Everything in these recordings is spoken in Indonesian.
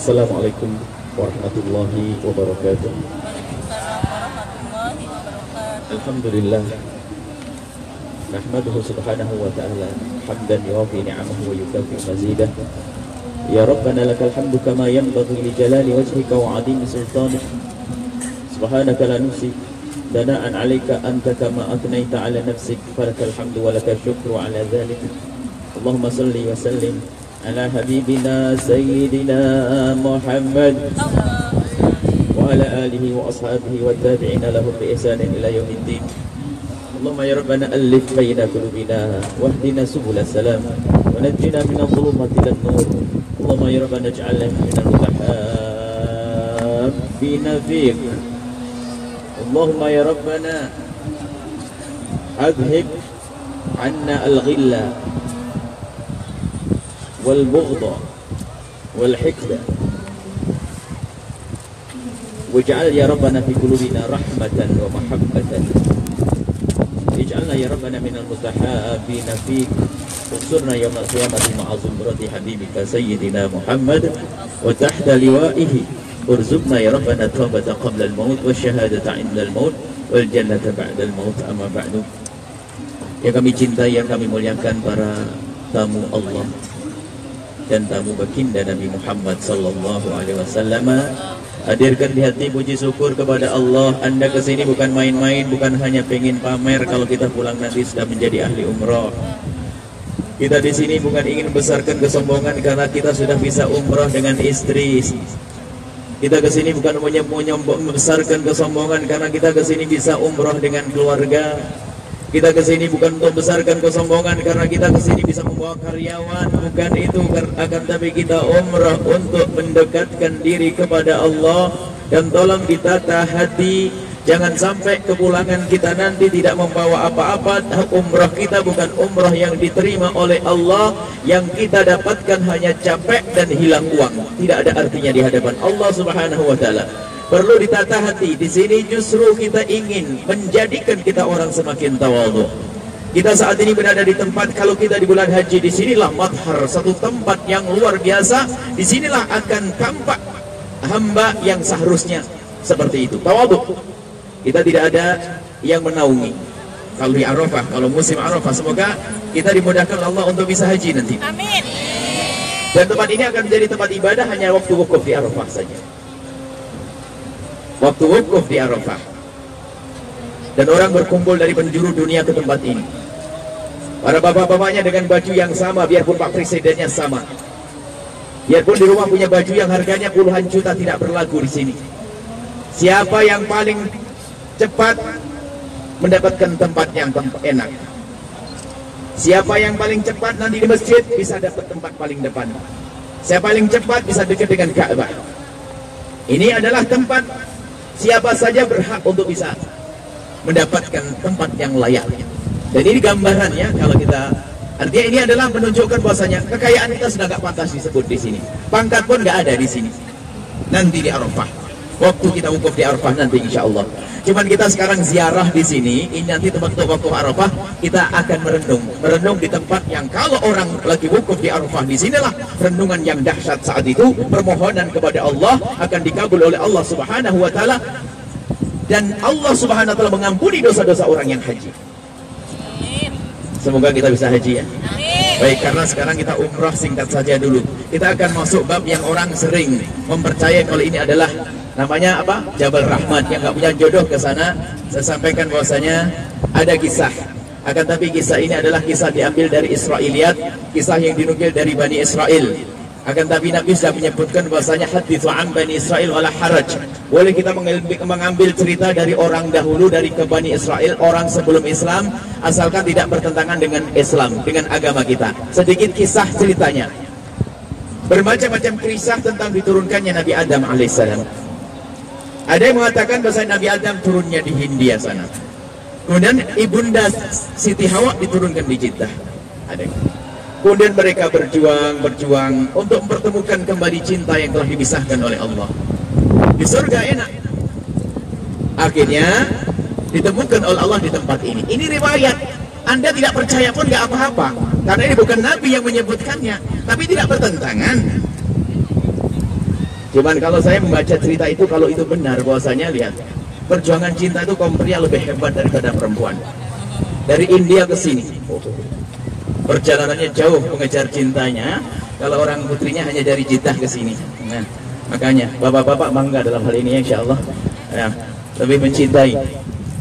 Assalamualaikum warahmatullahi wabarakatuh. Alhamdulillah. Nahmaduhu subhanahu wa ta'ala hamdan yuwafi ni'amahu wa yukafi mazidah. Ya Rabbana lakal hamdu kama yanbaghi li jalali wajhika wa 'azimi sultanik. Subhanaka la nuhsi thana'an 'alaika anta kama athnaita 'ala nafsik. Falakal hamdu wa lakal syukru 'ala dhalik. Allahumma salli wa sallim ala habibina sayyidina Muhammad wa ala alihi wa ashabihi wa tabi'ina lahum bi ihsanin ila yaumiddin. Allahumma ya Rabbana alif baina qulubina wahdina subul salam wa najjina min adh-dhulumati ila an-nur. Allahumma ya Rabbana ij'alna min al-mutahabbina fik. Allahumma ya Rabbana adhhib 'anna al-ghilla wal bughdha wal hikda waj'al ya Rabbana fi qulubina rahmatan wa mahabbatan. Ij'alna ya Rabbana minal mutahabbina fik. Unsurna yawmal qiyamati ma'a zumrati habibika sayyidina Muhammad wa tahta liwa'ihi. Urzuqna ya Rabbana tawbata qabla al-maut wa syahadata 'inda al-maut wal jannata ba'da al-maut. Amma ba'du. Yang kami cintai, yang kami muliakan para tamu Allah dan tamu baginda Nabi Muhammad sallallahu alaihi wasallam. Hadirkan di hati puji syukur kepada Allah. Anda kesini bukan main-main, bukan hanya pengen pamer kalau kita pulang nanti sudah menjadi ahli umrah. Kita di sini bukan ingin membesarkan kesombongan karena kita sudah bisa umrah dengan istri. Kita kesini bukan membesarkan kesombongan karena kita kesini bisa umrah dengan keluarga. Kita kesini bukan untuk membesarkan kesombongan karena kita kesini bisa membawa karyawan. Bukan itu, akan tapi kita umrah untuk mendekatkan diri kepada Allah. Dan tolong ditata hati, jangan sampai kepulangan kita nanti tidak membawa apa-apa. Umrah kita bukan umrah yang diterima oleh Allah. Yang kita dapatkan hanya capek dan hilang uang. Tidak ada artinya di hadapan Allah subhanahu wa ta'ala. Perlu ditata hati. Di sini justru kita ingin menjadikan kita orang semakin tawadhu. Kita saat ini berada di tempat, kalau kita di bulan haji, disinilah madhar, satu tempat yang luar biasa. Disinilah akan tampak hamba yang seharusnya seperti itu, tawadhu. Kita tidak ada yang menaungi. Kalau di Arafah, kalau musim Arafah, semoga kita dimudahkan Allah untuk bisa haji nanti. Amin. Dan tempat ini akan menjadi tempat ibadah hanya waktu wukuf di Arafah saja. Waktu wukuf di Arafah, dan orang berkumpul dari penjuru dunia ke tempat ini. Para bapak-bapaknya dengan baju yang sama, biarpun Pak Presidennya sama, biarpun di rumah punya baju yang harganya puluhan juta, tidak berlaku di sini. Siapa yang paling cepat mendapatkan tempat yang enak, siapa yang paling cepat nanti di masjid bisa dapat tempat paling depan, siapa paling cepat bisa dekat dengan Ka'bah. Ini adalah tempat siapa saja berhak untuk bisa mendapatkan tempat yang layak. Dan ini gambarannya, kalau kita, artinya ini adalah menunjukkan bahwasanya kekayaan kita sudah gak pantas disebut di sini. Pangkat pun gak ada di sini. Nanti di Arafah, waktu kita wukuf di Arafah nanti insya Allah. Cuman kita sekarang ziarah di sini. Ini nanti tempat waktu Arafah kita akan merenung di tempat yang kalau orang lagi wukuf di Arafah, di sinilah renungan yang dahsyat saat itu. Permohonan kepada Allah akan dikabul oleh Allah Subhanahu wa taala, dan Allah Subhanahu wa taala mengampuni dosa-dosa orang yang haji. Semoga kita bisa haji ya. Baik, karena sekarang kita umrah singkat saja dulu. Kita akan masuk bab yang orang sering mempercayai kalau ini adalah namanya apa? Jabal Rahmat. Yang nggak punya jodoh ke sana, saya sampaikan bahwasanya ada kisah. Akan tapi kisah ini adalah kisah diambil dari Israiliyat, kisah yang dinukil dari Bani Israel. Akan tapi Nabi sudah menyebutkan bahwasanya hadithu an Bani Israel wala haraj. Boleh kita mengambil cerita dari orang dahulu, dari ke Bani Israel, orang sebelum Islam, asalkan tidak bertentangan dengan Islam, dengan agama kita. Sedikit kisah ceritanya. Bermacam-macam kisah tentang diturunkannya Nabi Adam alaihissalam. Ada yang mengatakan bahwa Nabi Adam turunnya di Hindia sana. Kemudian ibunda Siti Hawa diturunkan di Jeddah. Ada yang. Kemudian mereka berjuang untuk mempertemukan kembali cinta yang telah dipisahkan oleh Allah. Di surga enak. Akhirnya ditemukan oleh Allah di tempat ini. Ini riwayat. Anda tidak percaya pun nggak apa-apa, karena ini bukan Nabi yang menyebutkannya, tapi tidak bertentangan. Cuman kalau saya membaca cerita itu, kalau itu benar, bahwasanya lihat, perjuangan cinta itu kaum pria lebih hebat daripada perempuan. Dari India ke sini, perjalanannya jauh mengejar cintanya. Kalau orang putrinya hanya dari Jeddah ke sini. Nah, makanya bapak-bapak bangga dalam hal ini, insya Allah ya, lebih mencintai.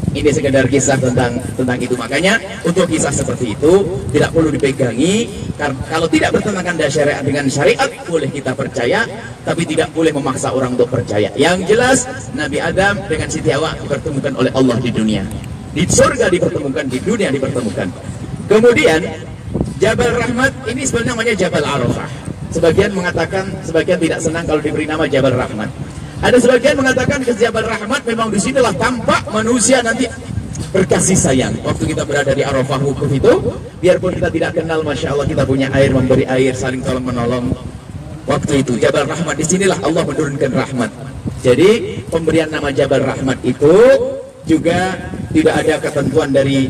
Ini sekedar kisah tentang itu. Makanya untuk kisah seperti itu tidak perlu dipegangi. Kalau tidak bertentangan dengan syariat, boleh kita percaya, tapi tidak boleh memaksa orang untuk percaya. Yang jelas Nabi Adam dengan Siti Hawa dipertemukan oleh Allah di dunia, di surga dipertemukan, di dunia dipertemukan. Kemudian Jabal Rahmat ini sebenarnya namanya Jabal Arafah. Sebagian mengatakan, sebagian tidak senang kalau diberi nama Jabal Rahmat. Ada sebagian mengatakan ke Jabal Rahmat memang disinilah tampak manusia nanti berkasih sayang. Waktu kita berada di Arafah wukuf itu, biarpun kita tidak kenal, masya Allah kita punya air, memberi air, saling tolong menolong. Waktu itu Jabal Rahmat, disinilah Allah menurunkan rahmat. Jadi pemberian nama Jabal Rahmat itu juga tidak ada ketentuan dari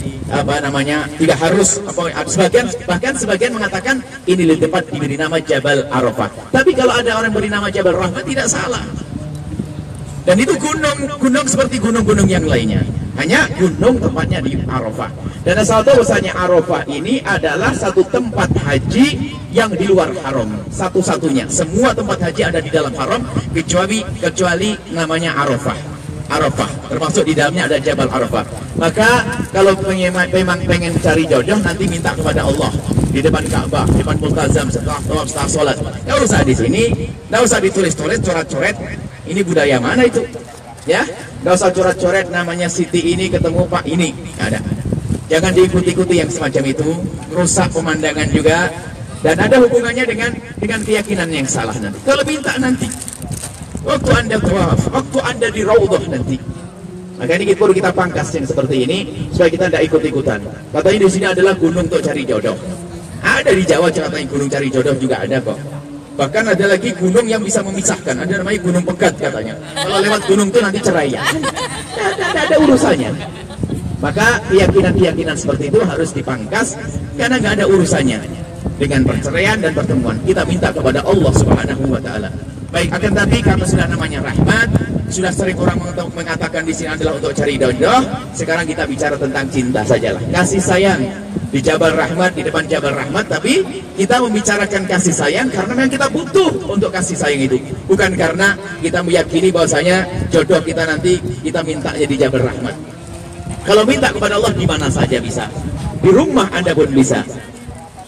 tidak harus bahkan sebagian mengatakan ini lebih tepat diberi nama Jabal Arafah. Tapi kalau ada orang beri nama Jabal Rahmat tidak salah. Dan itu gunung seperti gunung-gunung yang lainnya. Hanya gunung tempatnya di Arafah. Dan asal tahu bahwasanya Arafah ini adalah satu tempat haji yang di luar haram. Satu-satunya. Semua tempat haji ada di dalam haram kecuali namanya Arafah. Arafah, termasuk di dalamnya ada Jabal Arafah. Maka kalau memang pengen cari jodoh, nanti minta kepada Allah di depan Ka'bah, di depan Multazam, setelah sholat. Nggak usah di sini, nggak usah ditulis-tulis, coret-coret. Ini budaya mana itu? Ya, nggak usah coret-coret namanya Siti ini ketemu Pak ini, nggak ada. Jangan diikuti-ikuti yang semacam itu, merusak pemandangan juga, dan ada hubungannya dengan keyakinan yang salah nanti. Kalau minta nanti, waktu Anda tawaf, waktu Anda di Raudhah nanti. Maka ini perlu kita pangkas yang seperti ini supaya kita tidak ikut-ikutan. Katanya di sini adalah gunung untuk cari jodoh. Ada di Jawa katanya gunung cari jodoh juga ada kok. Bahkan ada lagi gunung yang bisa memisahkan. Ada namanya Gunung Pegat katanya. Kalau lewat gunung itu nanti cerai ya. Tidak ada urusannya. Maka keyakinan-keyakinan seperti itu harus dipangkas karena nggak ada urusannya dengan perceraian dan pertemuan. Kita minta kepada Allah Subhanahu wa taala. Baik, akan tapi karena sudah namanya rahmat, sudah sering orang mengatakan di sini adalah untuk cari jodoh, sekarang kita bicara tentang cinta sajalah. Kasih sayang di Jabal Rahmat, di depan Jabal Rahmat, tapi kita membicarakan kasih sayang karena memang kita butuh untuk kasih sayang itu. Bukan karena kita meyakini bahwasanya jodoh kita nanti kita mintanya di Jabal Rahmat. Kalau minta kepada Allah di mana saja bisa. Di rumah Anda pun bisa.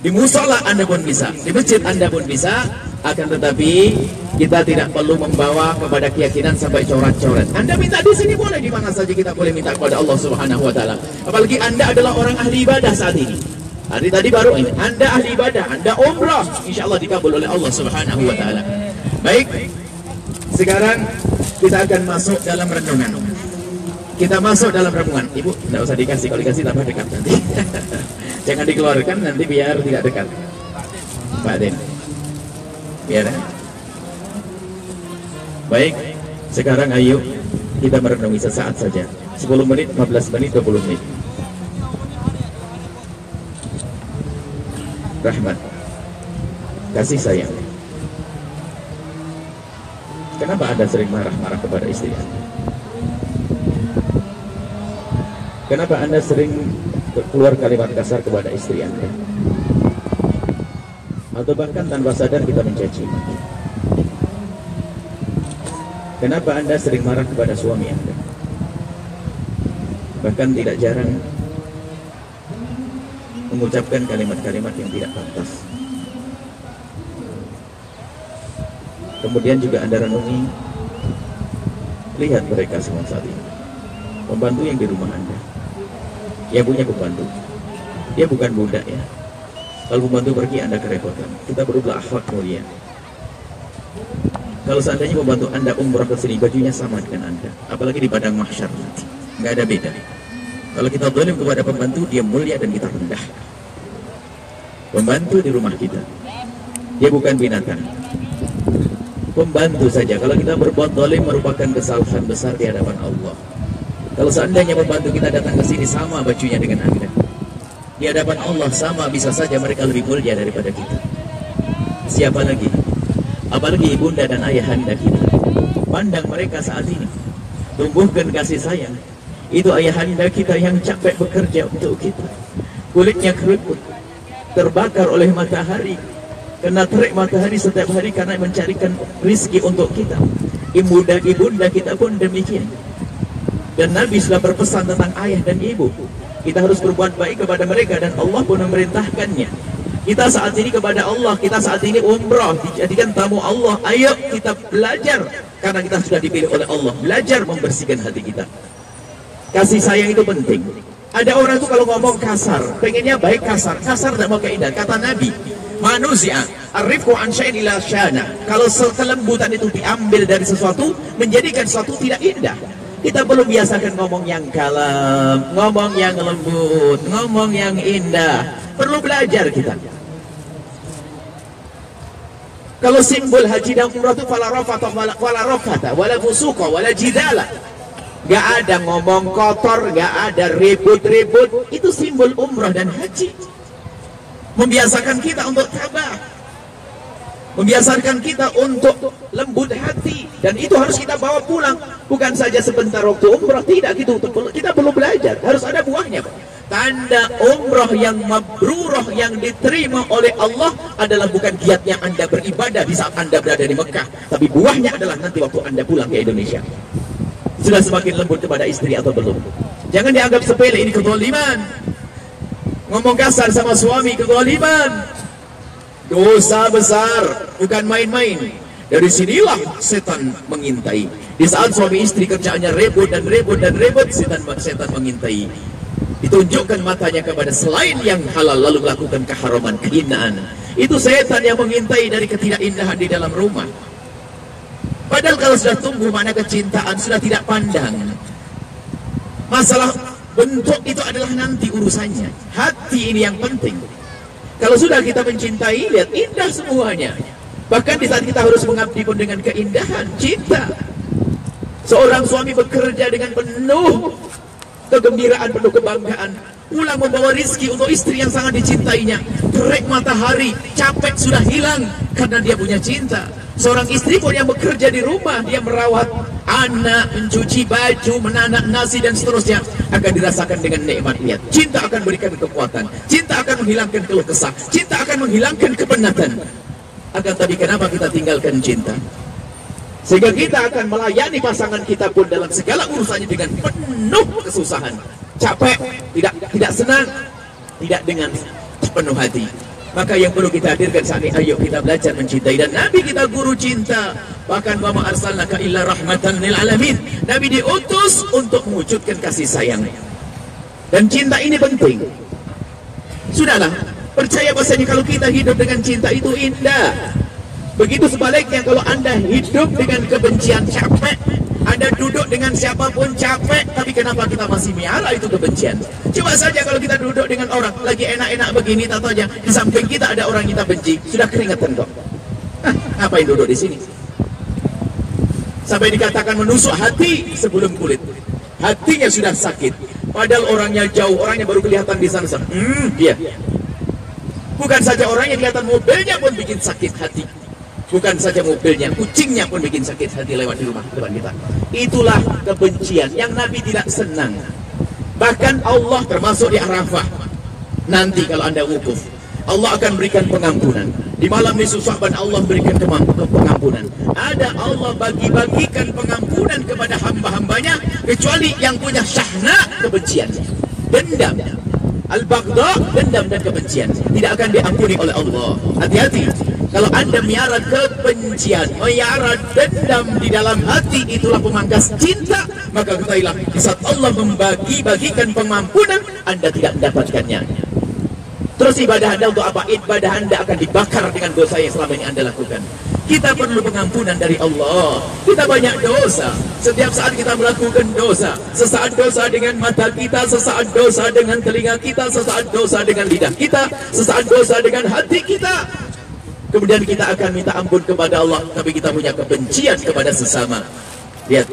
Di musola Anda pun bisa. Di masjid Anda pun bisa. Akan tetapi kita tidak perlu membawa kepada keyakinan sampai coret-coret. Anda minta di sini boleh, di mana saja kita boleh minta kepada Allah Subhanahu wa taala. Apalagi Anda adalah orang ahli ibadah saat ini. Hari tadi baru ini Anda ahli ibadah, Anda umrah, insyaallah dikabul oleh Allah Subhanahu wa taala. Baik. Sekarang kita akan masuk dalam renungan. Kita masuk dalam renungan. Ibu, tidak usah dikasih, kalau dikasih tambah dekat nanti. Jangan dikeluarkan nanti biar tidak dekat. Pak Den. Biar. Baik, sekarang ayo kita merenungi sesaat saja. 10 menit, 15 menit, 20 menit. Rahmat, kasih sayang. Kenapa Anda sering marah-marah kepada istri Anda? Kenapa Anda sering keluar kalimat kasar kepada istri Anda? Atau bahkan tanpa sadar kita mencaci maki. Kenapa Anda sering marah kepada suami Anda? Bahkan tidak jarang mengucapkan kalimat-kalimat yang tidak pantas. Kemudian juga Anda renungi, lihat mereka semua saat ini. Pembantu yang di rumah Anda, yang punya pembantu, dia bukan budak ya. Kalau pembantu pergi Anda kerepotan. Kita berubah akhlak mulia. Kalau seandainya pembantu Anda umrah ke sini, bajunya sama dengan Anda, apalagi di padang mahsyar nanti, nggak ada beda. Kalau kita zalim kepada pembantu, dia mulia dan kita rendah. Pembantu di rumah kita, dia bukan binatang. Pembantu saja. Kalau kita berbuat zalim merupakan kesalahan besar di hadapan Allah. Kalau seandainya pembantu kita datang ke sini sama bajunya dengan Anda, di hadapan Allah sama, bisa saja mereka lebih mulia daripada kita. Siapa lagi? apalagi ibunda dan ayahanda kita. Pandang mereka saat ini, tumbuhkan kasih sayang. Itu ayahanda kita yang capek bekerja untuk kita, kulitnya keriput, terbakar oleh matahari, kena terik matahari setiap hari karena mencarikan rizki untuk kita. Ibunda kita pun demikian. Dan Nabi sudah berpesan tentang ayah dan ibu. Kita harus berbuat baik kepada mereka, dan Allah pun memerintahkannya. Kita saat ini kepada Allah, kita saat ini umrah, dijadikan tamu Allah. Ayo kita belajar, karena kita sudah dipilih oleh Allah. Belajar membersihkan hati kita. Kasih sayang itu penting. Ada orang itu kalau ngomong kasar, pengennya baik kasar tidak mau keindahan. Kata Nabi, manusia arifku ansyain ila syana. Kalau kelembutan itu diambil dari sesuatu, menjadikan sesuatu tidak indah. Kita belum biasakan ngomong yang kalem, ngomong yang lembut, ngomong yang indah. Perlu belajar kita. Kalau simbol haji dan umrah itu fala rafata wala fusuqa wala jidala. Gak ada ngomong kotor, gak ada ribut-ribut. Itu simbol umrah dan haji. Membiasakan kita untuk tabah, membiasakan kita untuk lembut hati. Dan itu harus kita bawa pulang. Bukan saja sebentar waktu umrah, tidak gitu. Kita perlu belajar, harus ada buahnya. Tanda umrah yang mabrurah, yang diterima oleh Allah, adalah bukan giatnya Anda beribadah di saat Anda berada di Mekah, tapi buahnya adalah nanti waktu Anda pulang ke Indonesia. Sudah semakin lembut kepada istri atau belum? Jangan dianggap sepele, ini kezaliman. Ngomong kasar sama suami, kezaliman. Dosa besar, bukan main-main. Dari sinilah setan mengintai. Di saat suami istri kerjaannya ribut dan ribut, setan mengintai. Ditunjukkan matanya kepada selain yang halal, lalu melakukan keharaman, kehinaan. Itu setan yang mengintai dari ketidakindahan di dalam rumah. Padahal kalau sudah tumbuh makna kecintaan, sudah tidak pandang. Masalah bentuk itu adalah nanti urusannya. Hati ini yang penting. Kalau sudah kita mencintai, lihat indah semuanya. Bahkan di saat kita harus mengabdi pun dengan keindahan, cinta. Seorang suami bekerja dengan penuh kegembiraan, penuh kebanggaan, pulang membawa rizki untuk istri yang sangat dicintainya. Terik matahari, capek sudah hilang karena dia punya cinta. Seorang istri pun yang bekerja di rumah, dia merawat anak, mencuci baju, menanak nasi dan seterusnya, akan dirasakan dengan nikmat. Lihat, cinta akan berikan kekuatan, cinta akan menghilangkan keluh kesah, cinta akan menghilangkan kepenatan. Akan tapi kenapa kita tinggalkan cinta? Sehingga kita akan melayani pasangan kita pun dalam segala urusannya dengan penuh kesusahan, capek, tidak senang, tidak dengan penuh hati. Maka yang perlu kita hadirkan saat ini, ayo kita belajar mencintai. Dan Nabi kita guru cinta. Bahkan wa ma arsalnaka illa rahmatan lil alamin. Nabi diutus untuk mewujudkan kasih sayang. Dan cinta ini penting. Sudahlah, percaya bahasanya kalau kita hidup dengan cinta itu indah. Begitu sebaliknya, kalau Anda hidup dengan kebencian, capek. Anda duduk dengan siapapun capek, tapi kenapa kita masih miara itu kebencian? Coba saja kalau kita duduk dengan orang lagi enak-enak begini, tatonya di samping kita ada orang kita benci, sudah keringetan kok. Ngapain duduk di sini? Sampai dikatakan menusuk hati sebelum kulit. Hatinya sudah sakit, padahal orangnya jauh, orangnya baru kelihatan di sana. Dia. Bukan saja orangnya kelihatan, mobilnya pun bikin sakit hati. Bukan saja mobilnya, kucingnya pun bikin sakit hati lewat di rumah depan kita. Itulah kebencian yang Nabi tidak senang. Bahkan Allah termasuk di Arafah. Nanti kalau Anda wukuf, Allah akan berikan pengampunan. Di malam nisfu Sya'ban Allah berikan pengampunan. Ada Allah bagi-bagikan pengampunan kepada hamba-hambanya, kecuali yang punya syahna kebencian, dendam. Al-Baghdha, dendam dan kebencian, tidak akan diampuni oleh Allah. Hati-hati. Kalau Anda miara kebencian, miara dendam di dalam hati, itulah pemangkas cinta. Maka ketahuilah, di saat Allah membagi-bagikan pengampunan, Anda tidak mendapatkannya. Terus ibadah Anda untuk apa? Ibadah Anda akan dibakar dengan dosa yang selama ini Anda lakukan. Kita perlu pengampunan dari Allah. Kita banyak dosa. Setiap saat kita melakukan dosa. Sesaat dosa dengan mata kita, sesaat dosa dengan telinga kita, sesaat dosa dengan lidah kita, sesaat dosa dengan hati kita. Kemudian kita akan minta ampun kepada Allah, tapi kita punya kebencian kepada sesama. Lihat,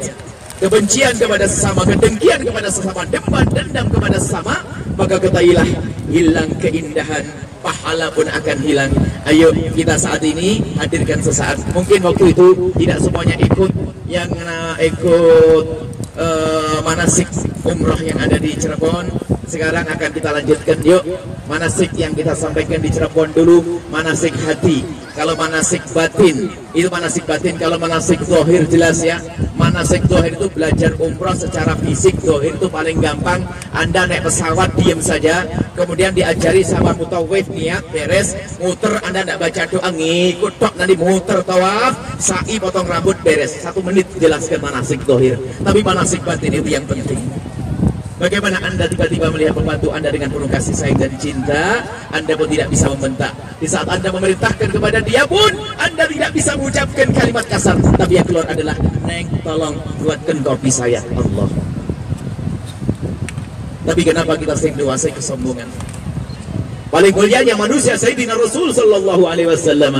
kebencian kepada sesama, kedengkian kepada sesama, dendam kepada sesama, maka ketahuilah hilang keindahan pahala pun akan hilang. Ayo kita saat ini hadirkan sesaat. Mungkin waktu itu tidak semuanya ikut yang ikut manasik umrah yang ada di Cirebon. Sekarang akan kita lanjutkan. Yuk, manasik yang kita sampaikan di Cirebon dulu manasik hati. Kalau manasik batin itu manasik batin. Kalau manasik zahir jelas ya. Manasik zahir itu belajar umrah secara fisik. Zahir itu paling gampang. Anda naik pesawat diam saja, kemudian diajari sama mutawif, niat beres, muter. Anda tidak baca doa, ngikut tok, nanti muter tawaf, sa'i, potong rambut, beres. 1 menit jelaskan manasik zahir. Tapi manasik batin itu yang penting. Bagaimana Anda tiba-tiba melihat pembantu Anda dengan penuh kasih sayang dan cinta, Anda pun tidak bisa membentak. Di saat Anda memerintahkan kepada dia pun, Anda tidak bisa mengucapkan kalimat kasar. Tapi yang keluar adalah, Neng, tolong buatkan kopi saya, Allah. Tapi kenapa kita sering menguasai kesombongan? Paling mulianya manusia Sayyidina Rasul Sallallahu Alaihi Wasallam.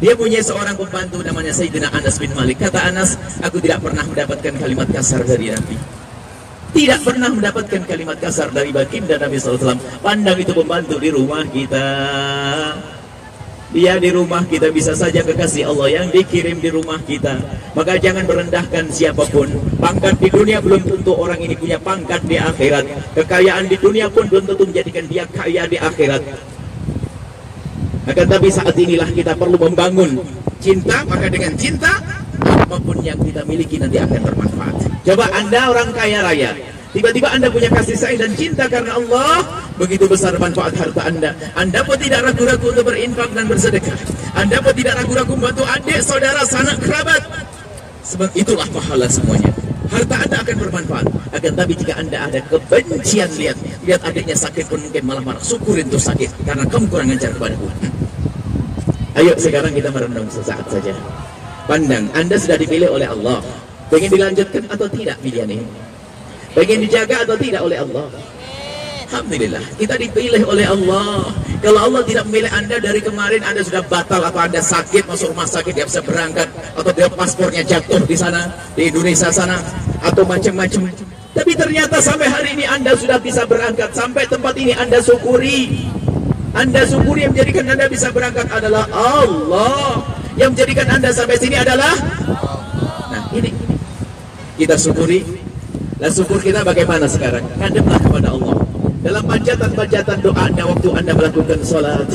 Dia punya seorang pembantu namanya Sayyidina Anas bin Malik. Kata Anas, aku tidak pernah mendapatkan kalimat kasar dari Nabi. Tidak pernah mendapatkan kalimat kasar dari baginda Nabi SAW. Pandang itu pembantu di rumah kita. Dia di rumah kita, bisa saja kekasih Allah yang dikirim di rumah kita. Maka jangan merendahkan siapapun. Pangkat di dunia belum tentu orang ini punya pangkat di akhirat. Kekayaan di dunia pun belum tentu menjadikan dia kaya di akhirat. Akan tapi saat inilah kita perlu membangun cinta. Maka dengan cinta, apapun yang kita miliki nanti akan bermanfaat. Coba Anda orang kaya raya, tiba-tiba Anda punya kasih sayang dan cinta karena Allah, begitu besar manfaat harta Anda. Anda pun tidak ragu-ragu untuk berinfak dan bersedekah. Anda pun tidak ragu-ragu membantu adik, saudara, sanak kerabat. Sebab itulah pahala semuanya. Harta Anda akan bermanfaat. Akan tapi jika Anda ada kebencian, lihat adiknya sakit pun mungkin malah marah. Syukurin tuh sakit karena kamu kurang ajar kepadaku. Ayo sekarang kita merenung sesaat saja. Pandang, Anda sudah dipilih oleh Allah. Pengen dilanjutkan atau tidak pilihan ini? Pengen dijaga atau tidak oleh Allah? Alhamdulillah, kita dipilih oleh Allah. Kalau Allah tidak memilih Anda dari kemarin, Anda sudah batal atau Anda sakit, masuk rumah sakit, tidak bisa berangkat, atau dia paspornya jatuh di sana, di Indonesia sana, atau macam-macam. Tapi ternyata sampai hari ini Anda sudah bisa berangkat, sampai tempat ini Anda syukuri. Anda syukuri, yang menjadikan Anda bisa berangkat adalah Allah. Yang menjadikan Anda sampai sini adalah Allah. Nah ini kita syukuri. Dan syukur kita bagaimana sekarang? Ngadeplah kepada Allah dalam panjatan-panjatan doa Anda waktu Anda melakukan sholat.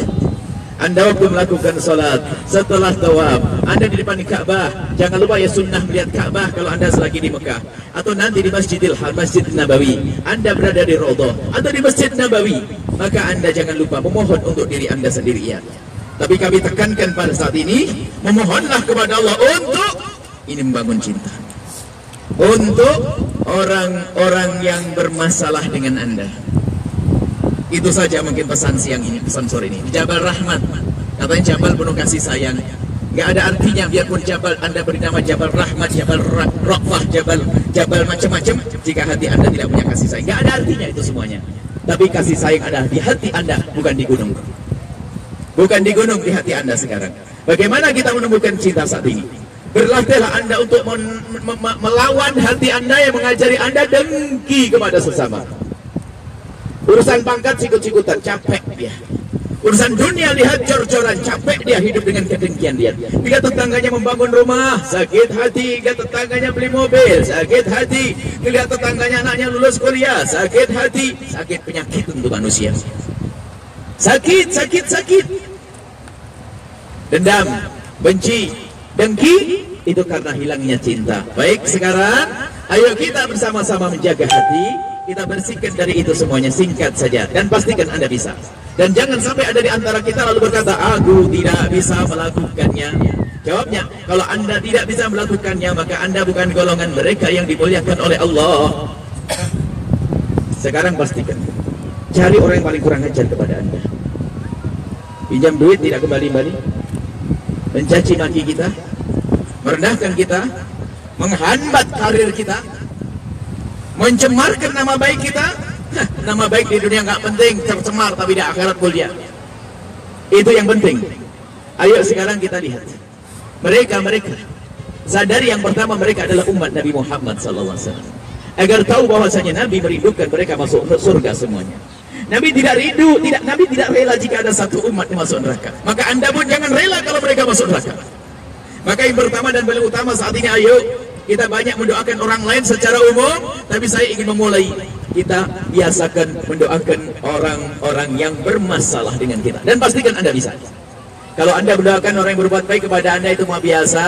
Anda waktu melakukan sholat, setelah tawaf, Anda di depan Ka'bah. Jangan lupa ya, sunnah melihat Ka'bah kalau Anda selagi di Mekah, atau nanti di Masjidil Haram, Masjid Nabawi. Anda berada di Raudhah atau di Masjid Nabawi, maka Anda jangan lupa memohon untuk diri Anda sendiri ya. Tapi kami tekankan pada saat ini, memohonlah kepada Allah untuk ini membangun cinta. Untuk orang-orang yang bermasalah dengan Anda. Itu saja mungkin pesan siang ini, pesan sore ini. Jabal Rahmat, katanya Jabal penuh kasih sayang. Gak ada artinya biarpun Jabal Anda beri nama Jabal Rahmat, Jabal Raqfah, Jabal macam-macam, jika hati Anda tidak punya kasih sayang. Gak ada artinya itu semuanya. Tapi kasih sayang ada di hati Anda, bukan di gunung. Bukan di gunung, di hati Anda sekarang. Bagaimana kita menemukan cinta saat ini? Berlatihlah Anda untuk melawan hati Anda yang mengajari Anda dengki kepada sesama. Urusan pangkat sikut-sikutan, capek dia. Urusan dunia lihat jor-joran, capek dia hidup dengan kedengkian dia. Bila tetangganya membangun rumah, sakit hati. Bila tetangganya beli mobil, sakit hati. Bila tetangganya anaknya lulus kuliah, sakit hati. Sakit penyakit untuk manusia. Sakit. Dendam, benci, dengki, itu karena hilangnya cinta. Baik, sekarang ayo kita bersama-sama menjaga hati. Kita bersihkan dari itu semuanya, singkat saja. Dan pastikan Anda bisa. Dan jangan sampai ada di antara kita lalu berkata, aku tidak bisa melakukannya. Jawabnya, kalau Anda tidak bisa melakukannya, maka Anda bukan golongan mereka yang dimuliakan oleh Allah. Sekarang pastikan, cari orang yang paling kurang ajar kepada Anda. Pinjam duit tidak kembali-kembali, mencaci maki kita, merendahkan kita, menghambat karir kita, mencemarkan nama baik kita. Nama baik di dunia nggak penting, tercemar, tapi di akhirat mulia. Itu yang penting. Ayo sekarang kita lihat mereka sadari yang pertama, mereka adalah umat Nabi Muhammad SAW. Agar tahu bahwasanya Nabi merindukan mereka masuk surga semuanya. Nabi tidak rindu, Nabi tidak rela jika ada satu umat yang masuk neraka. Maka Anda pun jangan rela kalau mereka masuk neraka. Maka yang pertama dan paling utama saat ini, ayo kita banyak mendoakan orang lain secara umum, tapi saya ingin memulai, kita biasakan mendoakan orang-orang yang bermasalah dengan kita. Dan pastikan Anda bisa. Kalau Anda mendoakan orang yang berbuat baik kepada Anda, itu mah biasa.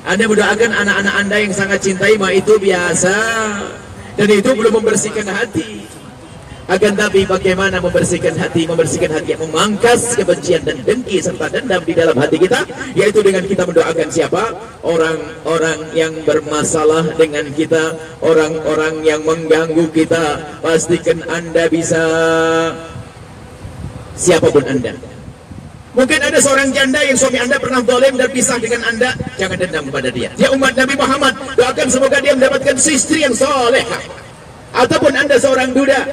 Anda mendoakan anak-anak Anda yang sangat cintai, mah itu biasa. Dan itu belum membersihkan hati. Akan tapi bagaimana membersihkan hati yang memangkas kebencian dan dengki serta dendam di dalam hati kita, yaitu dengan kita mendoakan siapa? Orang-orang yang bermasalah dengan kita, orang-orang yang mengganggu kita. Pastikan Anda bisa, siapapun Anda. Mungkin ada seorang janda yang suami Anda pernah zalim dan pisah dengan Anda, jangan dendam kepada dia. Dia umat Nabi Muhammad, doakan semoga dia mendapatkan istri yang solehah. Ataupun Anda seorang duda,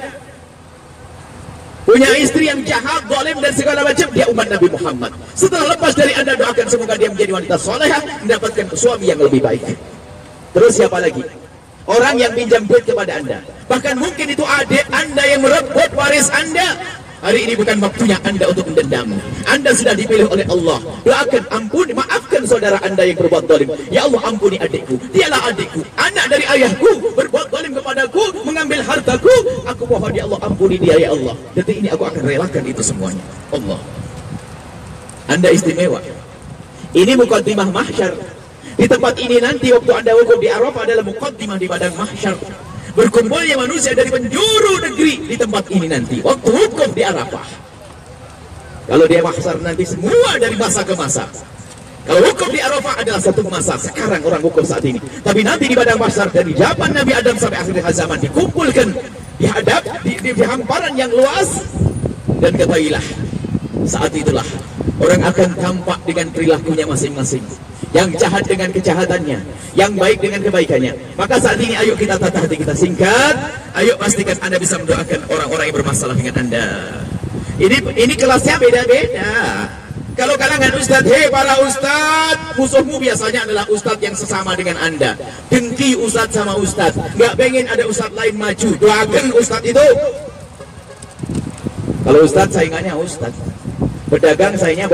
punya istri yang jahat, zalim dan segala macam, dia umat Nabi Muhammad. Setelah lepas dari Anda, doakan semoga dia menjadi wanita solehah, mendapatkan suami yang lebih baik. Terus siapa lagi? Orang yang pinjam duit kepada Anda. Bahkan mungkin itu adik Anda yang merebut waris Anda. Hari ini bukan waktunya Anda untuk mendendam. Anda sudah dipilih oleh Allah. Doakan, ampuni, maafkan saudara Anda yang berbuat zalim. Ya Allah, ampuni adikku. Dialah adikku, anak dari ayahku, berbuat zalim kepadaku, mengambil hartaku. Aku mohon ya Allah, ampuni dia ya Allah. Detik ini aku akan relakan itu semuanya. Allah, Anda istimewa. Ini muqaddimah mahsyar. Di tempat ini nanti waktu Anda wukuf di Arafah adalah muqaddimah di padang mahsyar. Berkumpulnya manusia dari penjuru negeri di tempat ini nanti waktu wukuf di Arafah. Kalau dia mahsyar nanti semua dari masa ke masa. Kalau wukuf di Arafah adalah satu masa, sekarang orang wukuf saat ini. Tapi nanti di padang mahsyar dari zaman Nabi Adam sampai akhir zaman dikumpulkan, dihadap di hamparan yang luas. Dan ketahuilah, saat itulah orang akan tampak dengan perilakunya masing-masing. Yang jahat dengan kejahatannya, yang baik dengan kebaikannya. Maka saat ini ayo kita tata hati kita singkat. Ayo pastikan Anda bisa mendoakan orang-orang yang bermasalah dengan Anda. Ini kelasnya beda-beda. Kalau kalangan ustadz, hei para ustadz, musuhmu biasanya adalah ustadz yang sesama dengan Anda. Dengki ustadz sama ustadz, nggak pengen ada ustadz lain maju. Doakan ustadz itu. Kalau ustadz saingannya ustadz, pedagang saingnya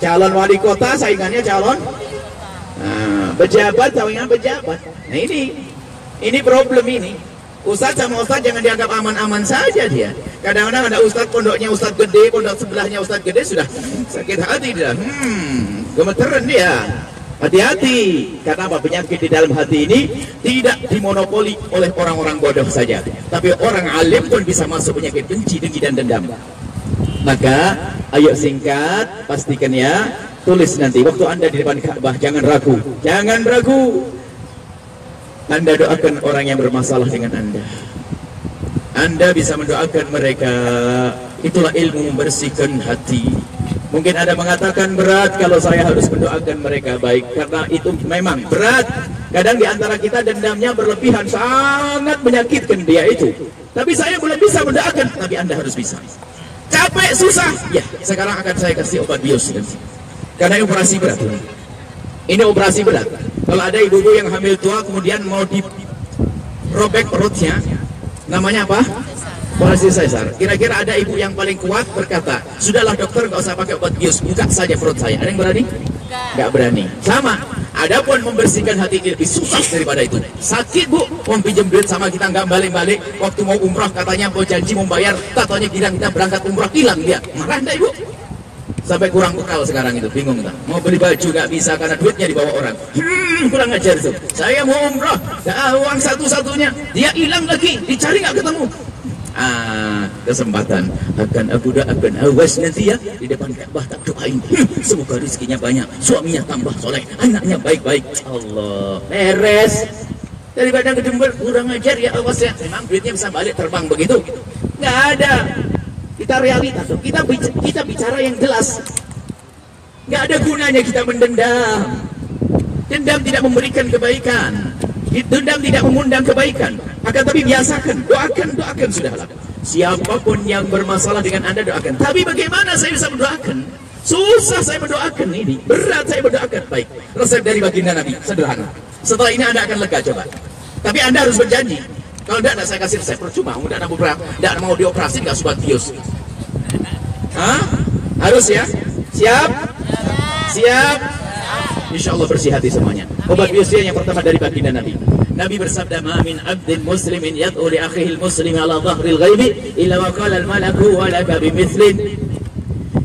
calon wali kota saingannya calon, pejabat saingan pejabat. Nah ini problem ini. Ustadz sama ustadz jangan dianggap aman-aman saja dia. Kadang-kadang ada ustadz pondoknya ustadz gede, pondok sebelahnya ustadz gede, sudah sakit hati dia. Gemeteran dia. Hati-hati, karena apa? Penyakit di dalam hati ini tidak dimonopoli oleh orang-orang bodoh saja, tapi orang alim pun bisa masuk penyakit benci, dengki dan dendam. Maka ayo singkat, pastikan ya, tulis nanti waktu Anda di depan Ka'bah, jangan ragu, jangan ragu. Anda doakan orang yang bermasalah dengan Anda. Anda bisa mendoakan mereka. Itulah ilmu membersihkan hati. Mungkin Anda mengatakan berat kalau saya harus mendoakan mereka baik, karena itu memang berat. Kadang di antara kita dendamnya berlebihan, sangat menyakitkan dia itu. Tapi saya belum bisa mendoakan, tapi Anda harus bisa. Capek, susah, ya sekarang akan saya kasih obat bius. Karena ini operasi berat. Ini operasi berat. Kalau ada ibu-ibu yang hamil tua kemudian mau dirobek perutnya, namanya apa? Operasi sesar. Kira-kira ada ibu yang paling kuat berkata, sudahlah dokter, nggak usah pakai obat bius, buka saja perut saya. Ada yang berani? Nggak berani. Sama. Adapun membersihkan hati lebih susah daripada itu. Sakit bu, mau pinjam duit sama kita nggak balik-balik. Waktu mau umrah katanya mau janji mau bayar, tatonya kita berangkat umrah hilang dia. Marah enggak ibu? Sampai kurang bekal sekarang itu, bingung tak? Mau beli baju nggak bisa karena duitnya dibawa orang. Kurang ajar itu. Saya mau umrah, uang satu-satunya dia hilang lagi, dicari nggak ketemu. Kesempatan akan aku doakan awas nanti ya di depan Ka'bah, tak doain semoga rezekinya banyak, suaminya tambah soleh, anaknya baik-baik. Allah, beres. Daripada kedembar kurang ajar ya, awas ya. Memang duitnya bisa balik terbang begitu? Nggak ada. Kita realitas, kita bicara yang jelas. Nggak ada gunanya kita mendendam. Dendam tidak memberikan kebaikan. Dendam tidak mengundang kebaikan. Akan tapi biasakan, doakan sudahlah. Siapapun yang bermasalah dengan Anda, doakan. Tapi bagaimana saya bisa mendoakan? Susah saya mendoakan ini, berat saya mendoakan. Baik, resep dari baginda Nabi sederhana. Setelah ini Anda akan lega, coba. Tapi Anda harus berjanji. Kalau tidak saya kasih resep percuma. Tidak mau dioperasi nggak sobat bius. Hah? Harus ya? Siap? Siap? Insya Allah bersih hati semuanya. Obat biusnya yang pertama dari baginda Nabi. Nabi bersabda, "Ma min abdin muslimin yad'u li akhihi al-muslim ala dhahril ghaibi illa wa qala al-malaku wa laka bimithlin."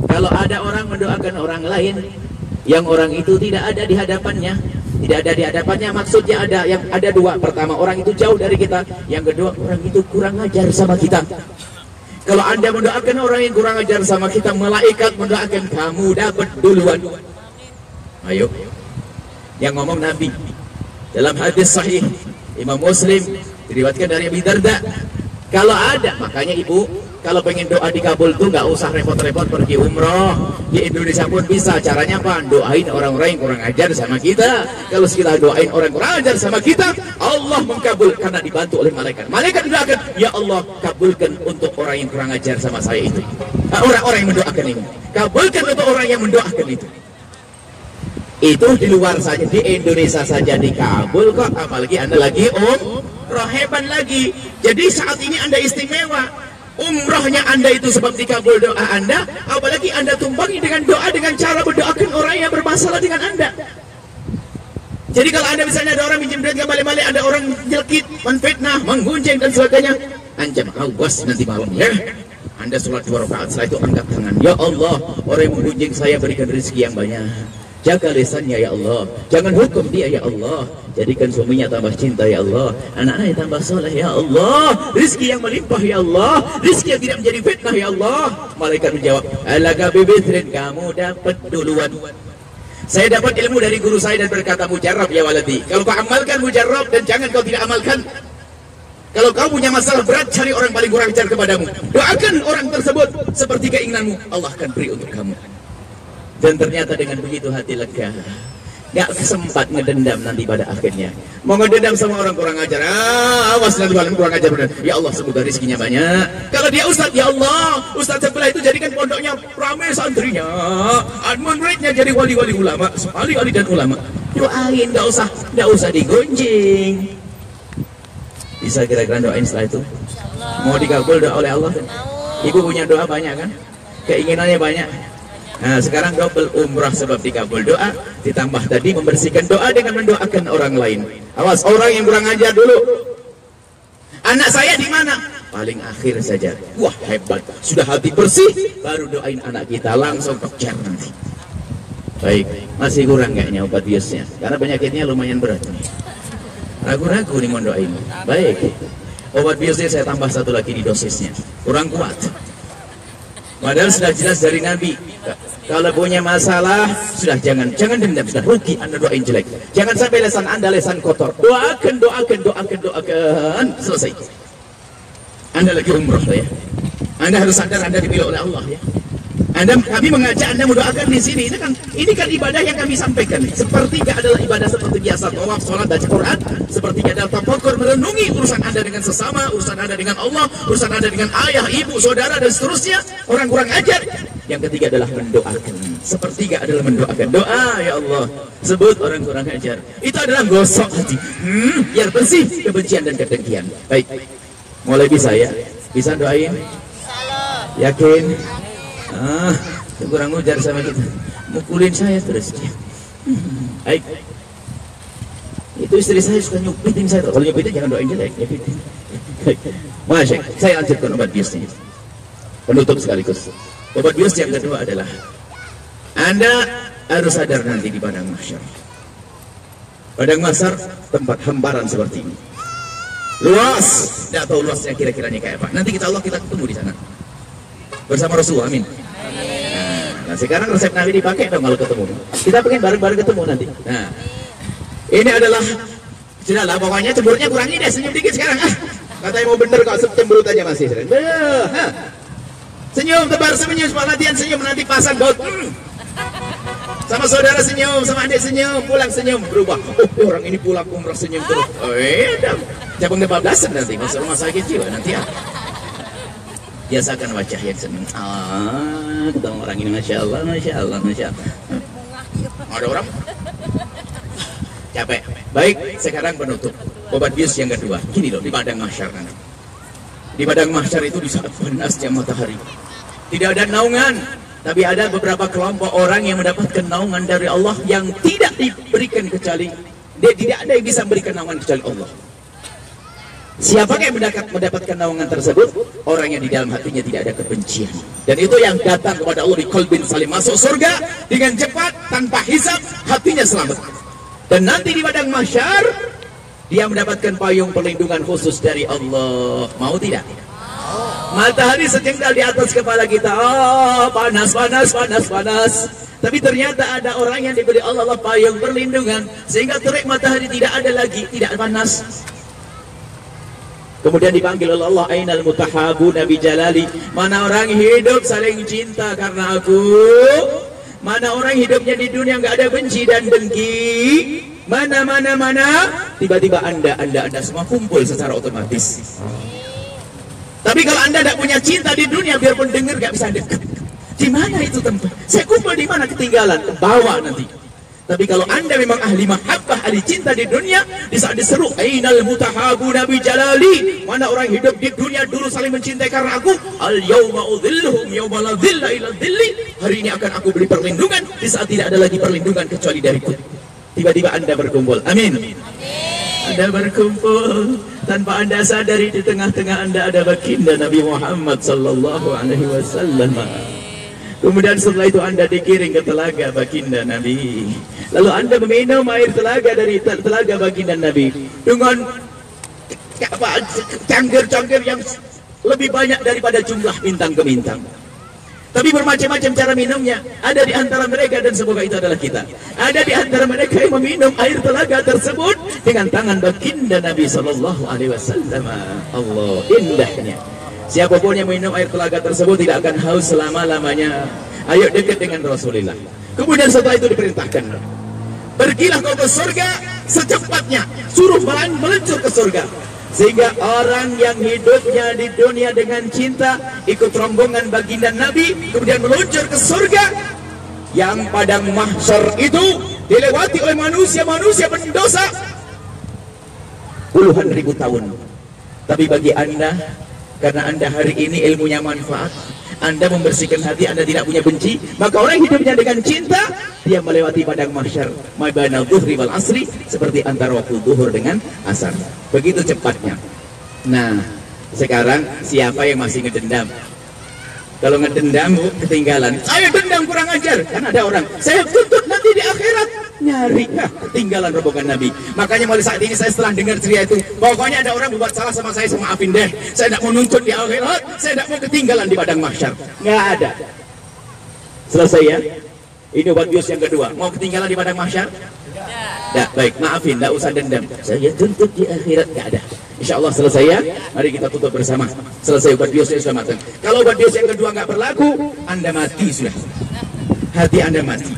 Kalau ada orang mendoakan orang lain yang orang itu tidak ada di hadapannya, maksudnya ada dua. Pertama, orang itu jauh dari kita. Yang kedua, orang itu kurang ajar sama kita. Kalau Anda mendoakan orang yang kurang ajar sama kita, malaikat mendoakan kamu dapat duluan. Ayo. Yang ngomong Nabi dalam hadis sahih Imam Muslim diriwayatkan dari Abi Darda. Kalau ada, makanya ibu kalau pengen doa dikabul tuh nggak usah repot-repot pergi umroh. Di Indonesia pun bisa. Caranya apa? Doain orang-orang yang kurang ajar sama kita. Kalau kita doain orang kurang ajar sama kita, Allah mengkabul karena dibantu oleh malaikat. Malaikat doakan, ya Allah kabulkan untuk orang yang kurang ajar sama saya itu. Orang-orang yang mendoakan ini, kabulkan untuk orang yang mendoakan itu. Itu di luar saja, di Indonesia saja dikabul kok, apalagi Anda lagi hebat lagi. Jadi saat ini Anda istimewa. Umrohnya Anda itu sebab dikabul doa Anda, apalagi Anda tumpangi dengan doa dengan cara mendoakan orang yang bermasalah dengan Anda. Jadi kalau Anda misalnya ada orang minjem duit gak balik-balik, ada orang jelekit, menfitnah, menggunjing dan sebagainya, ancam awas nanti malam ya. Anda sholat 2 rakaat, setelah itu angkat tangan, ya Allah, orang yang menggunjing saya berikan rezeki yang banyak. Jaga lisannya ya Allah, jangan hukum dia ya Allah, jadikan suaminya tambah cinta ya Allah, anak-anaknya tambah soleh ya Allah, rizki yang melimpah ya Allah, rizki yang tidak menjadi fitnah ya Allah. Malaikat menjawab, alaka bibitrin, kamu dapat duluan. Saya dapat ilmu dari guru saya dan berkata, mujarrab ya waladi, kalau kau amalkan mujarrab dan jangan kau tidak amalkan. Kalau kau punya masalah berat, cari orang paling kurang ajar kepadamu, doakan orang tersebut seperti keinginanmu, Allah akan beri untuk kamu. Dan ternyata dengan begitu hati lega, gak sempat ngedendam nanti pada akhirnya. Mau ngedendam sama orang kurang ajar, awas nanti orang kurang ajar benar. Ya Allah semoga rezekinya banyak. Kalau dia ustaz, ya Allah, ustaz sebelah itu jadikan pondoknya ramai santrinya, muridnya jadi wali-wali ulama, ahli-ahli dan ulama. Doain, gak usah digunjing. Bisa kira-kira doain setelah itu? Mau dikabul doa oleh Allah? Ibu punya doa banyak kan? Keinginannya banyak. Nah sekarang double umrah sebab dikabul doa, ditambah tadi membersihkan doa dengan mendoakan orang lain. Awas orang yang kurang ajar dulu. Anak saya di mana? Paling akhir saja. Wah hebat, sudah hati bersih, baru doain anak kita langsung kejar nanti. Baik, masih kurang kayaknya obat biusnya, karena penyakitnya lumayan berat. Ragu-ragu nih mau doain. Baik, obat biusnya saya tambah satu lagi di dosisnya, kurang kuat. Padahal sudah jelas dari Nabi, kalau punya masalah sudah jangan dendam, sudah rugi Anda doain jelek. Jangan sampai lesan Anda lesan kotor. Doakan, selesai. Anda lagi umroh ya. Anda harus sadar Anda dipilih oleh Allah ya. Kami mengajak Anda mendoakan di sini. Ini kan ibadah yang kami sampaikan. Sepertiga adalah ibadah seperti biasa, tawaf, sholat, baca Quran. Sepertiga adalah tafakkur, merenungi urusan Anda dengan sesama, urusan Anda dengan Allah, urusan Anda dengan ayah, ibu, saudara dan seterusnya. Orang kurang ajar. Yang ketiga adalah mendoakan. Sepertiga adalah mendoakan. Doa ya Allah, sebut orang kurang ajar. Itu adalah gosok hati. Biar bersih kebencian dan kedengkian. Baik, mulai bisa ya. Bisa doain? Yakin? Kurang ujar sama kita, mukulin saya terus. Baik, itu istri saya suka nyupitin saya. Kalau nyupitin jangan doain jelek, nyupitin. Masya, saya lanjutkan obat biusnya. Penutup sekaligus. Obat bius yang kedua adalah Anda harus sadar nanti di padang mahsyar. Padang mahsyar tempat hamparan seperti ini. Luas, tidak tahu luasnya kira-kiranya kayak apa. Nanti kita ketemu di sana bersama Rasulullah. Amin. Nah sekarang resep Nabi dipakai dong kalau ketemu. Kita pengen bareng-bareng ketemu nanti. Nah ini adalah sudahlah, pokoknya cemberutnya kurangi deh, senyum dikit sekarang. Katanya mau bener kok, cemberut aja masih. Senyum, tebar senyum, semua latihan senyum, nanti pasang baut. Sama saudara senyum, sama adik senyum, pulang senyum, berubah. Orang ini pulang umrah senyum terus. Cabang 14 nanti masuk rumah sakit jiwa nanti ya. Biasakan wajah yang senang. Ketemu orang ini, masya Allah. Ada orang capek. Baik, sekarang penutup. obat bius yang kedua. Gini loh, di padang mahsyar nanti. Di padang mahsyar itu di saat panasnya matahari, tidak ada naungan, tapi ada beberapa kelompok orang yang mendapatkan naungan dari Allah yang tidak diberikan kecuali dia, tidak ada yang bisa memberikan naungan kecuali Allah. Siapa yang mendapatkan naungan tersebut? Orang yang di dalam hatinya tidak ada kebencian. Dan itu yang datang kepada Allah di qalbin salim, masuk surga dengan cepat tanpa hisab, hatinya selamat. Dan nanti di padang mahsyar dia mendapatkan payung perlindungan khusus dari Allah. Mau tidak? Matahari sejengkal di atas kepala kita. Panas, panas, panas, panas. Tapi ternyata ada orang yang diberi Allah payung perlindungan sehingga terik matahari tidak ada lagi, tidak panas. Kemudian dipanggil oleh Allah, ainal mutahabuna bi jalali, mana orang hidup saling cinta karena aku, mana orang hidupnya di dunia nggak ada benci dan dengki, mana, tiba-tiba anda semua kumpul secara otomatis. Tapi kalau anda tidak punya cinta di dunia, biarpun dengar nggak bisa dekat. Di mana itu tempat? Saya kumpul di mana? Ketinggalan, bawa nanti. Tapi kalau anda memang ahli mahabbah, ahli cinta di dunia, di saat diseru ainal mutahabuna bi jalali, mana orang hidup di dunia dulu saling mencintai karena aku, al yauma udhilluhum yauma la dhilla illa dhilli, hari ini akan aku beri perlindungan di saat tidak ada lagi perlindungan kecuali dariku. Tiba-tiba anda berkumpul, amin. Anda berkumpul tanpa anda sadari, di tengah-tengah anda ada baginda Nabi Muhammad sallallahu alaihi wasallam. Kemudian setelah itu anda dikiring ke telaga baginda Nabi. Lalu anda meminum air telaga dari telaga baginda Nabi dengan cangkir-cangkir yang lebih banyak daripada jumlah bintang ke bintang. Tapi bermacam-macam cara minumnya. Ada di antara mereka, dan semoga itu adalah kita, ada di antara mereka yang meminum air telaga tersebut dengan tangan baginda Nabi sallallahu alaihi wasallam. Allah, indahnya. Siapapun yang minum air telaga tersebut tidak akan haus selama-lamanya. Ayo dekat dengan Rasulullah. Kemudian setelah itu diperintahkan, pergilah kau ke surga secepatnya. Suruh meluncur ke surga. Sehingga orang yang hidupnya di dunia dengan cinta, ikut rombongan baginda Nabi, kemudian meluncur ke surga. Yang padang mahsyar itu dilewati oleh manusia-manusia pendosa puluhan ribu tahun. Tapi bagi anda, karena anda hari ini ilmunya manfaat, anda membersihkan hati, anda tidak punya benci, maka orang hidupnya dengan cinta, dia melewati padang mahsyar mabainal dhuhri wal asri, seperti antara waktu zuhur dengan asar. Begitu cepatnya. Nah, sekarang siapa yang masih ngedendam? Kalau ngedendam ketinggalan, saya dendam kurang ajar, kan ada orang, saya tuntut nanti di akhirat, nyari, ketinggalan rombongan Nabi. Makanya mulai saat ini saya setelah dengar cerita itu, pokoknya ada orang berbuat salah sama saya, maafin deh, saya tidak mau nuntut di akhirat, saya tidak mau ketinggalan di padang mahsyar. Nggak ada. Selesai ya. Ini obat bius yang kedua. Mau ketinggalan di padang mahsyar? Tidak. Baik, maafin, tidak usah dendam, saya tuntut di akhirat. Nggak ada. Insya Allah selesai ya. Mari kita tutup bersama. Selesai obat biusnya sudah matang. Kalau obat bius yang kedua nggak berlaku, anda mati sudah. Hati anda mati.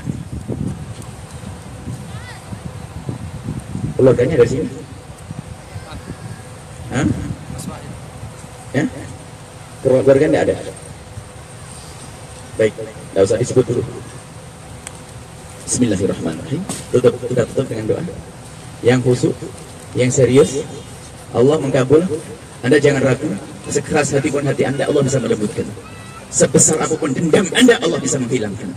Keluarganya dari sini. Hah? Ya? Keluarga tidak ada. Baik, tidak usah disebut dulu. Bismillahirrahmanirrahim. Kita tutup dengan doa yang khusyuk, yang serius. Allah mengkabul. Anda jangan ragu. Sekeras hati pun hati anda, Allah bisa melembutkan. Sebesar apapun dendam anda, Allah bisa menghilangkan.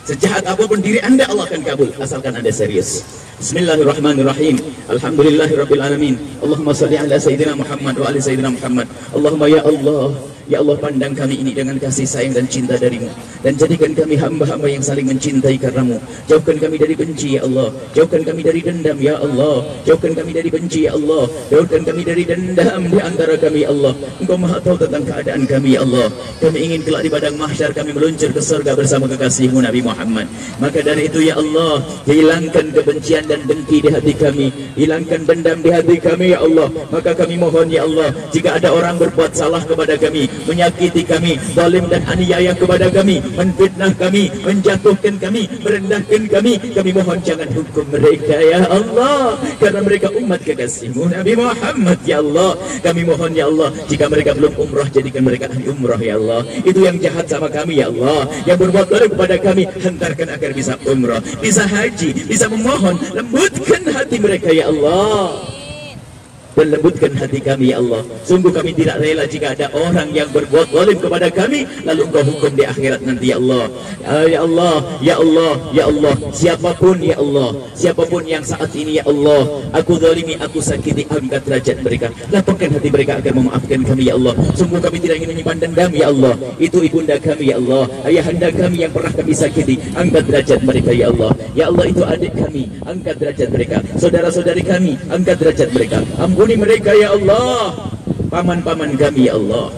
Sejahat apapun diri anda, Allah akan kabul, asalkan anda serius. Bismillahirrahmanirrahim. Alhamdulillahirabbil alamin. Allahumma shalli ala sayyidina Muhammad wa ali sayyidina Muhammad. Allahumma ya Allah, ya Allah, pandang kami ini dengan kasih sayang dan cinta darimu, dan jadikan kami hamba-hamba yang saling mencintai karenamu. Jauhkan kami dari benci ya Allah, jauhkan kami dari dendam ya Allah, jauhkan kami dari benci ya Allah, jauhkan kami dari dendam di antara kami ya Allah. Engkau maha tahu tentang keadaan kami ya Allah. Kami ingin kelak di padang mahsyar kami meluncur ke surga bersama kekasihmu Nabi Muhammad. Maka dari itu ya Allah, hilangkan kebencian dan dengki di hati kami, hilangkan dendam di hati kami ya Allah. Maka kami mohon ya Allah, jika ada orang berbuat salah kepada kami, menyakiti kami, zalim dan aniaya kepada kami, menfitnah kami, menjatuhkan kami, merendahkan kami mohon jangan hukum mereka ya Allah, karena mereka umat kekasihmu Nabi Muhammad ya Allah. Kami mohon ya Allah, jika mereka belum umrah, jadikan mereka ahli umrah ya Allah. Itu yang jahat sama kami ya Allah, yang berbuat zalim kepada kami, hantarkan agar bisa umrah, bisa haji, bisa memohon, lembutkan hati mereka ya Allah. dan lembutkan hati kami ya Allah. Sungguh kami tidak rela jika ada orang yang berbuat zalim kepada kami lalu Engkau hukum di akhirat nanti ya Allah. Ya Allah, ya Allah, ya Allah, siapapun ya Allah, siapapun yang saat ini ya Allah aku zalimi, aku sakiti, angkat derajat mereka, lapangkan hati mereka agar memaafkan kami ya Allah. Sungguh kami tidak ingin menyimpan dendam ya Allah. Itu ibunda kami ya Allah, ayahanda kami yang pernah kami sakiti, angkat derajat mereka ya Allah. Ya Allah, itu adik kami, angkat derajat mereka, saudara-saudari kami, angkat derajat mereka, ampuni mereka ya Allah. Paman-paman kami ya Allah,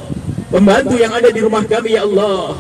pembantu yang ada di rumah kami ya Allah,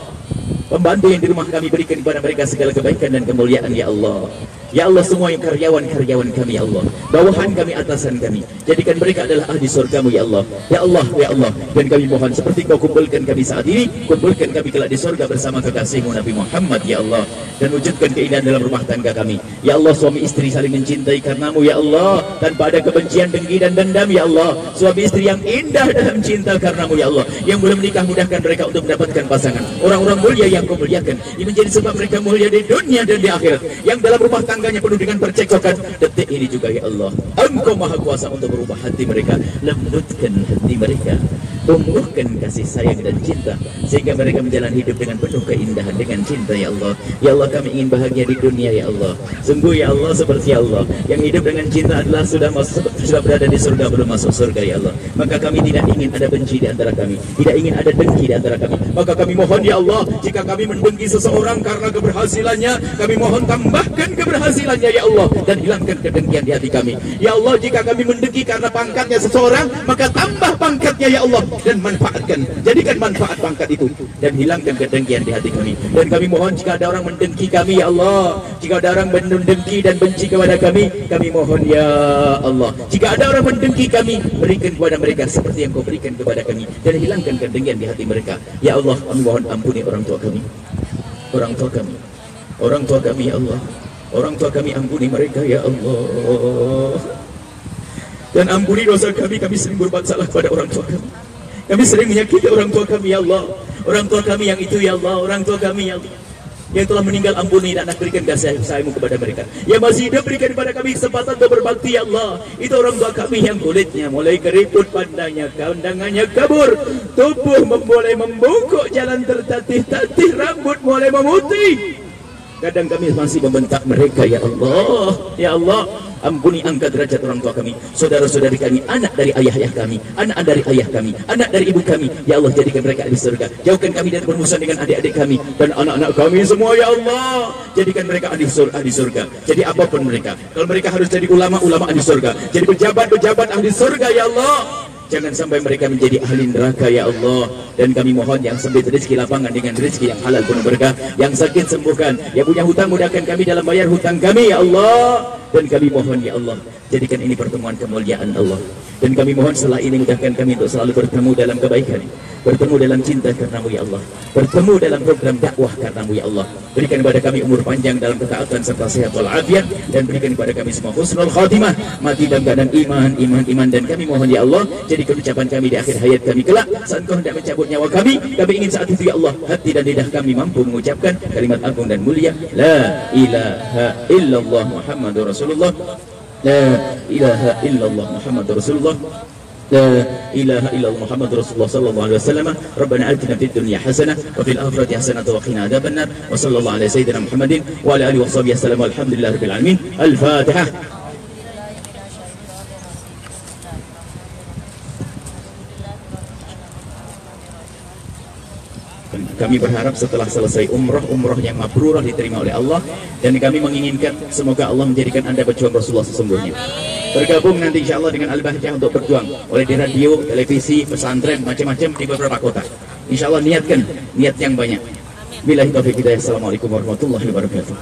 pembantu yang di rumah kami, berikan kepada mereka segala kebaikan dan kemuliaan ya Allah. Ya Allah, semua yang karyawan-karyawan kami ya Allah, bawahan kami, atasan kami, jadikan mereka adalah ahli surgamu ya Allah. Ya Allah, ya Allah, dan kami mohon seperti Kau kumpulkan kami saat ini, kumpulkan kami kelak di surga bersama kekasihmu Nabi Muhammad ya Allah, dan wujudkan keindahan dalam rumah tangga kami ya Allah. Suami istri saling mencintai karenamu ya Allah, tanpa ada kebencian, dengki dan dendam ya Allah. Suami istri yang indah dalam cinta karenamu ya Allah. Yang belum menikah, mudahkan mereka untuk mendapatkan pasangan orang-orang mulia yang Kau muliakan, ini menjadi sebab mereka mulia di dunia dan di akhirat. Yang dalam rumah tangganya penuh dengan percekcokan, detik ini juga ya Allah Engkau maha kuasa untuk berubah hati mereka, lembutkan hati mereka, tumbuhkan kasih sayang dan cinta sehingga mereka menjalani hidup dengan penuh keindahan, dengan cinta ya Allah. Ya Allah, kami ingin bahagia di dunia ya Allah. Sungguh ya Allah, seperti Allah yang hidup dengan cinta adalah sudah berada di surga, belum masuk surga ya Allah. Maka kami tidak ingin ada benci di antara kami, tidak ingin ada dengki di antara kami. Maka kami mohon ya Allah, jika kami mendengki seseorang karena keberhasilannya, kami mohon tambahkan keberhasilannya ya Allah, dan hilangkan kedengkian di hati kami ya Allah. Jika kami mendengki karena pangkatnya seseorang, maka tambah pangkatnya ya Allah, dan manfaatkan, jadikan manfaat pangkat itu, dan hilangkan kedengkian di hati kami. Dan kami mohon jika ada orang mendengki kami ya Allah, jika ada orang mendengki dan benci kepada kami mohon ya Allah, jika ada orang mendengki kami, berikan kepada mereka seperti yang Kau berikan kepada kami, dan hilangkan kedengkian di hati mereka ya Allah. Kami mohon ampuni orang tua kami, orang tua kami, orang tua kami ya Allah, orang tua kami, ampuni mereka ya Allah. Dan ampuni dosa kami sering berbuat salah kepada orang tua kami. Kami sering menyakiti orang tua kami ya Allah. Orang tua kami yang itu ya Allah, orang tua kami yang telah meninggal, ampuni dan berikan kasih sayang-Mu kepada mereka. Yang masih hidup, berikan kepada kami kesempatan untuk berbakti ya Allah. Itu orang tua kami yang kulitnya mulai keriput, pandanya kandangannya kabur, tubuh mulai membungkuk, jalan tertatih-tatih, rambut mulai memutih. Kadang kami masih membentak mereka ya Allah. Ya Allah, ampuni, angkat derajat orang tua kami, saudara-saudari kami, anak dari ayah-ayah kami, anak dari ayah kami, anak dari ibu kami ya Allah. Jadikan mereka di surga, jauhkan kami dari permusuhan dengan adik-adik kami dan anak-anak kami semua ya Allah. Jadikan mereka ahli surga. Jadi apapun mereka, kalau mereka harus jadi ulama ahli surga, jadi pejabat ahli surga ya Allah. Jangan sampai mereka menjadi ahli neraka ya Allah. Dan kami mohon yang sempit rezeki, lapangan dengan rezeki yang halal penuh berkah, yang sakit sembuhkan, yang punya hutang mudahkan kami dalam bayar hutang kami ya Allah. Dan kami mohon ya Allah, jadikan ini pertemuan kemuliaan Allah. Dan kami mohon setelah ini mudahkan kami untuk selalu bertemu dalam kebaikan, bertemu dalam cinta karenamu ya Allah, bertemu dalam program dakwah karenamu ya Allah. Berikan kepada kami umur panjang dalam ketaatan serta sehat walafiat, dan berikan kepada kami semua husnul khatimah, mati dalam keadaan iman. Dan kami mohon ya Allah, jadikan ucapan kami di akhir hayat kami kelak, saat Kau hendak mencabut nyawa kami ingin saat itu ya Allah, hati dan lidah kami mampu mengucapkan kalimat agung dan mulia, la ilaha illallah Muhammadur Rasulullah, la ilaha illallah Muhammadur Rasulullah, la ilaha illallah Muhammadur Rasulullah sallallahu alaihi wasallam. Rabbana atina fid dunya hasanah wa fil akhirati hasanah wa qina adzabannar. Wa sallallahu ala sayyidina Muhammadin wa ala alihi washabihi wasallam. Alhamdulillahirabbil alamin. Al-Fatihah. Kami berharap setelah selesai umroh yang mabrurah diterima oleh Allah, dan kami menginginkan semoga Allah menjadikan Anda pejuang Rasulullah sesungguhnya. Bergabung nanti insya Allah dengan Al-Bahjah untuk berjuang oleh di radio, televisi, pesantren, macam-macam di beberapa kota. Insya Allah niatkan niat yang banyak. Billahi taufiq hidayah. Assalamualaikum warahmatullahi wabarakatuh.